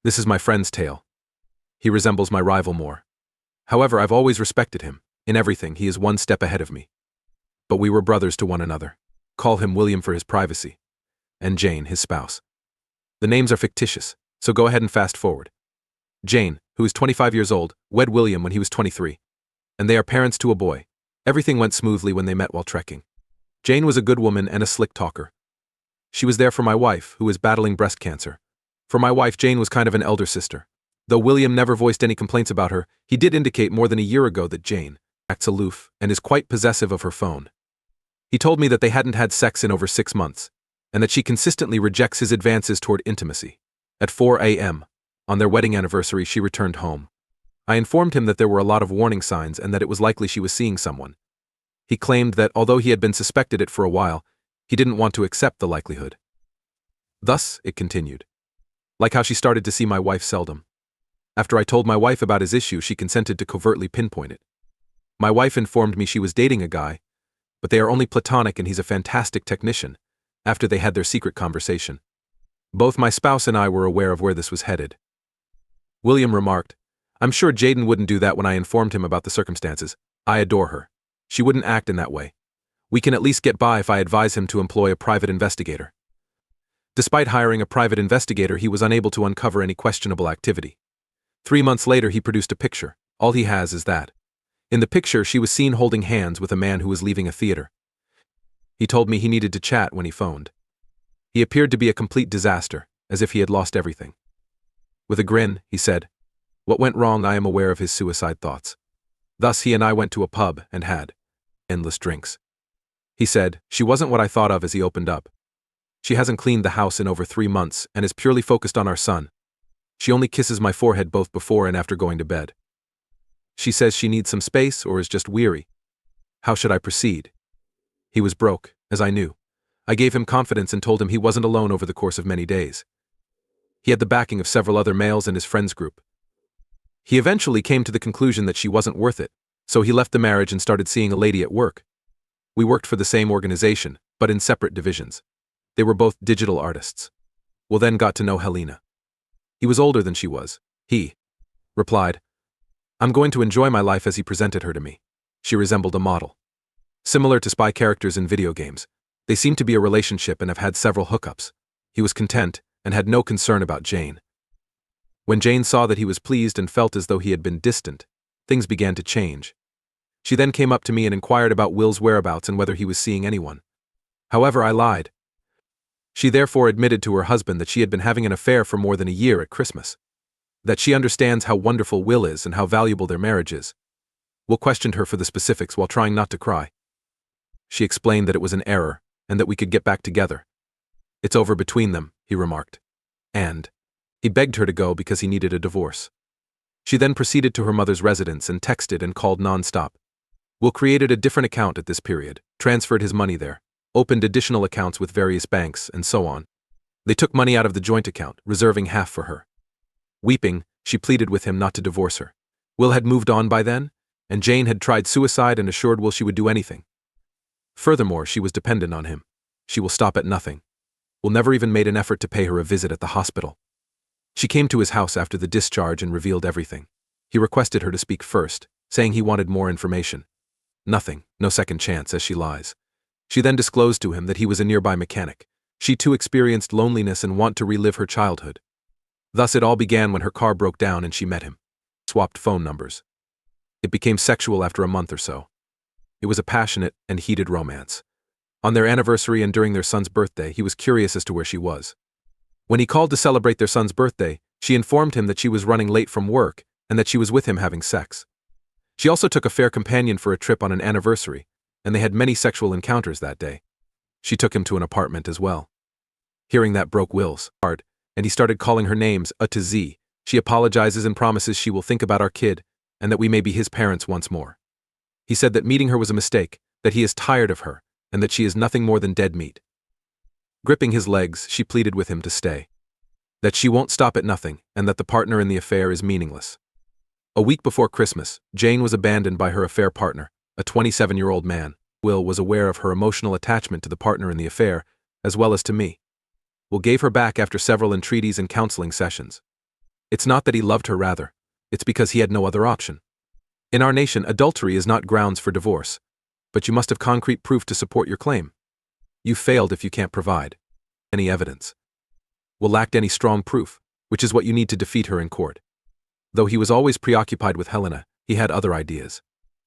This is my friend's tale. He resembles my rival more. However, I've always respected him. In everything, he is one step ahead of me. But we were brothers to one another. Call him William for his privacy. And Jane, his spouse. The names are fictitious, so go ahead and fast forward. Jane, who is 25 years old, wed William when he was 23. And they are parents to a boy. Everything went smoothly when they met while trekking. Jane was a good woman and a slick talker. She was there for my wife, who is battling breast cancer. For my wife, Jane was kind of an elder sister. Though William never voiced any complaints about her, he did indicate more than a year ago that Jane acts aloof and is quite possessive of her phone. He told me that they hadn't had sex in over 6 months, and that she consistently rejects his advances toward intimacy. At 4 a.m., on their wedding anniversary, she returned home. I informed him that there were a lot of warning signs and that it was likely she was seeing someone. He claimed that although he had been suspected it for a while, he didn't want to accept the likelihood. Thus, it continued. Like how she started to see my wife seldom. After I told my wife about his issue, she consented to covertly pinpoint it. My wife informed me she was dating a guy, but they are only platonic and he's a fantastic technician, after they had their secret conversation. Both my spouse and I were aware of where this was headed. William remarked, "I'm sure Jaden wouldn't do that when I informed him about the circumstances. I adore her. She wouldn't act in that way. We can at least get by if I advise him to employ a private investigator." Despite hiring a private investigator, he was unable to uncover any questionable activity. 3 months later, he produced a picture. All he has is that. In the picture, she was seen holding hands with a man who was leaving a theater. He told me he needed to chat when he phoned. He appeared to be a complete disaster, as if he had lost everything. With a grin, he said, "What went wrong? I am aware of his suicide thoughts." Thus, he and I went to a pub and had endless drinks. He said, "She wasn't what I thought of," as he opened up. "She hasn't cleaned the house in over 3 months and is purely focused on our son. She only kisses my forehead both before and after going to bed. She says she needs some space or is just weary. How should I proceed?" He was broke, as I knew. I gave him confidence and told him he wasn't alone over the course of many days. He had the backing of several other males in his friends group. He eventually came to the conclusion that she wasn't worth it, so he left the marriage and started seeing a lady at work. We worked for the same organization, but in separate divisions. They were both digital artists. Will then got to know Helena. He was older than she was. He replied, "I'm going to enjoy my life," as he presented her to me. She resembled a model. Similar to spy characters in video games, they seemed to be a relationship and have had several hookups. He was content and had no concern about Jane. When Jane saw that he was pleased and felt as though he had been distant, things began to change. She then came up to me and inquired about Will's whereabouts and whether he was seeing anyone. However, I lied. She therefore admitted to her husband that she had been having an affair for more than a year at Christmas. That she understands how wonderful Will is and how valuable their marriage is. Will questioned her for the specifics while trying not to cry. She explained that it was an error and that we could get back together. "It's over between them," he remarked. And he begged her to go because he needed a divorce. She then proceeded to her mother's residence and texted and called non-stop. Will created a different account at this period, transferred his money there, opened additional accounts with various banks, and so on. They took money out of the joint account, reserving half for her. Weeping, she pleaded with him not to divorce her. Will had moved on by then, and Jane had tried suicide and assured Will she would do anything. Furthermore, she was dependent on him. She will stop at nothing. Will never even made an effort to pay her a visit at the hospital. She came to his house after the discharge and revealed everything. He requested her to speak first, saying he wanted more information. Nothing, no second chance, as she lies. She then disclosed to him that he was a nearby mechanic. She too experienced loneliness and want to relive her childhood. Thus it all began when her car broke down and she met him. Swapped phone numbers. It became sexual after a month or so. It was a passionate and heated romance. On their anniversary and during their son's birthday, he was curious as to where she was. When he called to celebrate their son's birthday, she informed him that she was running late from work and that she was with him having sex. She also took a fair companion for a trip on an anniversary, and they had many sexual encounters that day. She took him to an apartment as well. Hearing that broke Will's heart, and he started calling her names A to Z. She apologizes and promises she will think about our kid and that we may be his parents once more. He said that meeting her was a mistake, that he is tired of her, and that she is nothing more than dead meat. Gripping his legs, she pleaded with him to stay. That she won't stop at nothing, and that the partner in the affair is meaningless. A week before Christmas, Jane was abandoned by her affair partner, a 27-year-old man. Will was aware of her emotional attachment to the partner in the affair, as well as to me. Will gave her back after several entreaties and counseling sessions. It's not that he loved her, rather. It's because he had no other option. In our nation, adultery is not grounds for divorce, but you must have concrete proof to support your claim. You failed if you can't provide any evidence. Will lacked any strong proof, which is what you need to defeat her in court. Though he was always preoccupied with Helena, he had other ideas.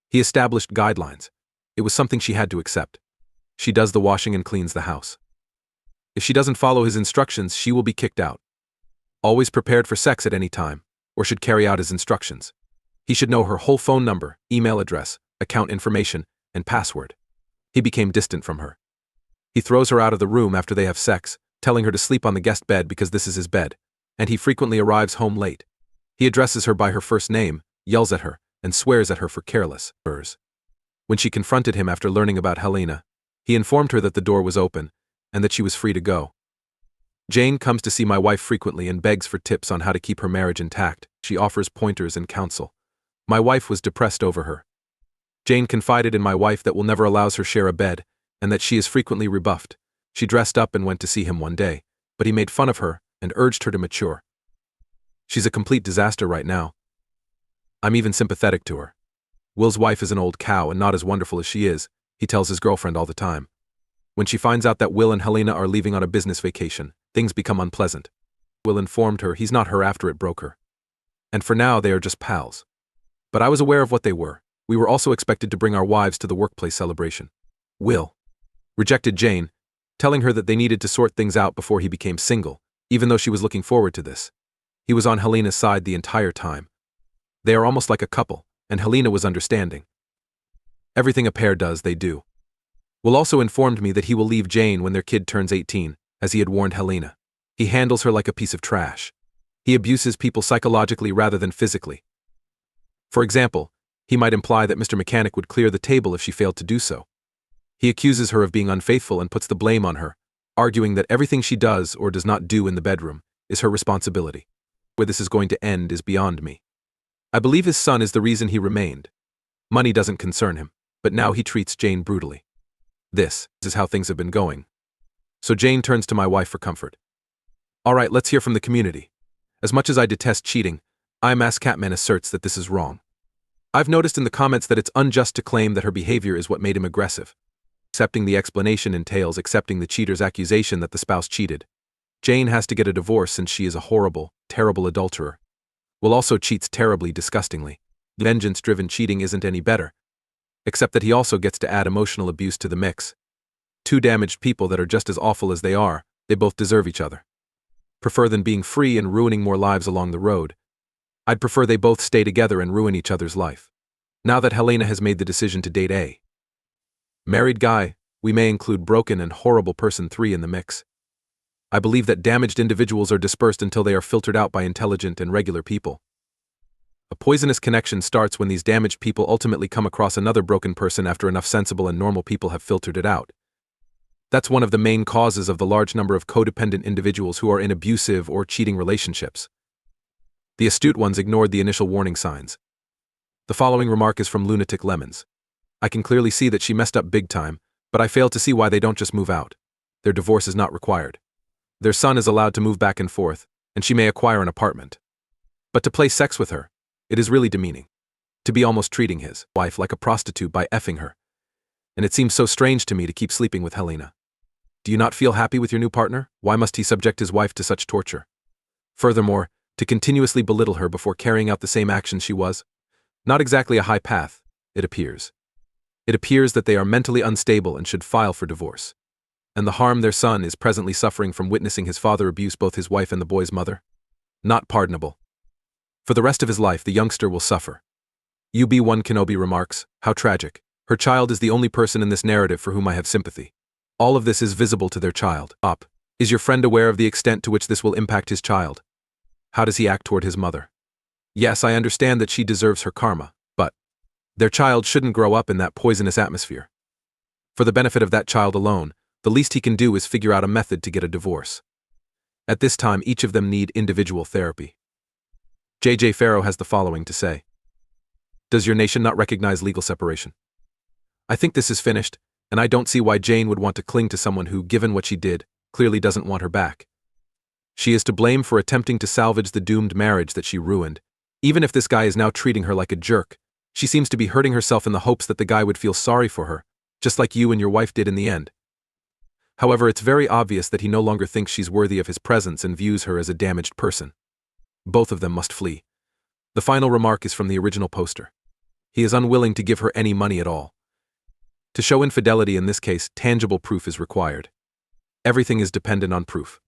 He established guidelines. It was something she had to accept. She does the washing and cleans the house. If she doesn't follow his instructions, she will be kicked out. Always prepared for sex at any time, or should carry out his instructions. He should know her whole phone number, email address, account information, and password. He became distant from her. He throws her out of the room after they have sex, telling her to sleep on the guest bed because this is his bed, and he frequently arrives home late. He addresses her by her first name, yells at her, and swears at her for careless errors. When she confronted him after learning about Helena, he informed her that the door was open and that she was free to go. Jane comes to see my wife frequently and begs for tips on how to keep her marriage intact. She offers pointers and counsel. My wife was depressed over her. Jane confided in my wife that will never allows her share a bed and that she is frequently rebuffed. She dressed up and went to see him one day, but he made fun of her and urged her to mature. She's a complete disaster right now. I'm even sympathetic to her. Will's wife is an old cow and not as wonderful as she is, he tells his girlfriend all the time. When she finds out that Will and Helena are leaving on a business vacation, things become unpleasant. Will informed her he's not her after it broke her. And for now they are just pals. But I was aware of what they were. We were also expected to bring our wives to the workplace celebration. Will rejected Jane, telling her that they needed to sort things out before he became single, even though she was looking forward to this. He was on Helena's side the entire time. They are almost like a couple, and Helena was understanding. Everything a pair does, they do. Will also informed me that he will leave Jane when their kid turns 18, as he had warned Helena. He handles her like a piece of trash. He abuses people psychologically rather than physically. For example, he might imply that Mr. Mechanic would clear the table if she failed to do so. He accuses her of being unfaithful and puts the blame on her, arguing that everything she does or does not do in the bedroom is her responsibility. Where this is going to end is beyond me. I believe his son is the reason he remained. Money doesn't concern him, but now he treats Jane brutally. This is how things have been going. So Jane turns to my wife for comfort. All right, let's hear from the community. As much as I detest cheating, Catman asserts that this is wrong. I've noticed in the comments that it's unjust to claim that her behavior is what made him aggressive. Accepting the explanation entails accepting the cheater's accusation that the spouse cheated. Jane has to get a divorce since she is a horrible, terrible adulterer. Will also cheats terribly, disgustingly. Vengeance-driven cheating isn't any better, except that he also gets to add emotional abuse to the mix. Two damaged people that are just as awful as they are, they both deserve each other. Prefer than being free and ruining more lives along the road. I'd prefer they both stay together and ruin each other's life. Now that Helena has made the decision to date a married guy, we may include broken and horrible person 3 in the mix. I believe that damaged individuals are dispersed until they are filtered out by intelligent and regular people. A poisonous connection starts when these damaged people ultimately come across another broken person after enough sensible and normal people have filtered it out. That's one of the main causes of the large number of codependent individuals who are in abusive or cheating relationships. The astute ones ignored the initial warning signs. The following remark is from Lunatic Lemons. I can clearly see that she messed up big time, but I fail to see why they don't just move out. Their divorce is not required. Their son is allowed to move back and forth, and she may acquire an apartment. But to play sex with her, it is really demeaning. To be almost treating his wife like a prostitute by effing her. And it seems so strange to me to keep sleeping with Helena. Do you not feel happy with your new partner? Why must he subject his wife to such torture? Furthermore, to continuously belittle her before carrying out the same actions she was? Not exactly a high path, it appears. It appears that they are mentally unstable and should file for divorce. And the harm their son is presently suffering from witnessing his father abuse both his wife and the boy's mother? Not pardonable. For the rest of his life, the youngster will suffer. UB1 Kenobi remarks, how tragic. Her child is the only person in this narrative for whom I have sympathy. All of this is visible to their child. Is your friend aware of the extent to which this will impact his child? How does he act toward his mother? Yes, I understand that she deserves her karma, but their child shouldn't grow up in that poisonous atmosphere. For the benefit of that child alone, the least he can do is figure out a method to get a divorce. At this time, each of them need individual therapy. J.J. Farrow has the following to say. Does your nation not recognize legal separation? I think this is finished, and I don't see why Jane would want to cling to someone who, given what she did, clearly doesn't want her back. She is to blame for attempting to salvage the doomed marriage that she ruined. Even if this guy is now treating her like a jerk, she seems to be hurting herself in the hopes that the guy would feel sorry for her, just like you and your wife did in the end. However, it's very obvious that he no longer thinks she's worthy of his presence and views her as a damaged person. Both of them must flee. The final remark is from the original poster. He is unwilling to give her any money at all. To show infidelity in this case, tangible proof is required. Everything is dependent on proof.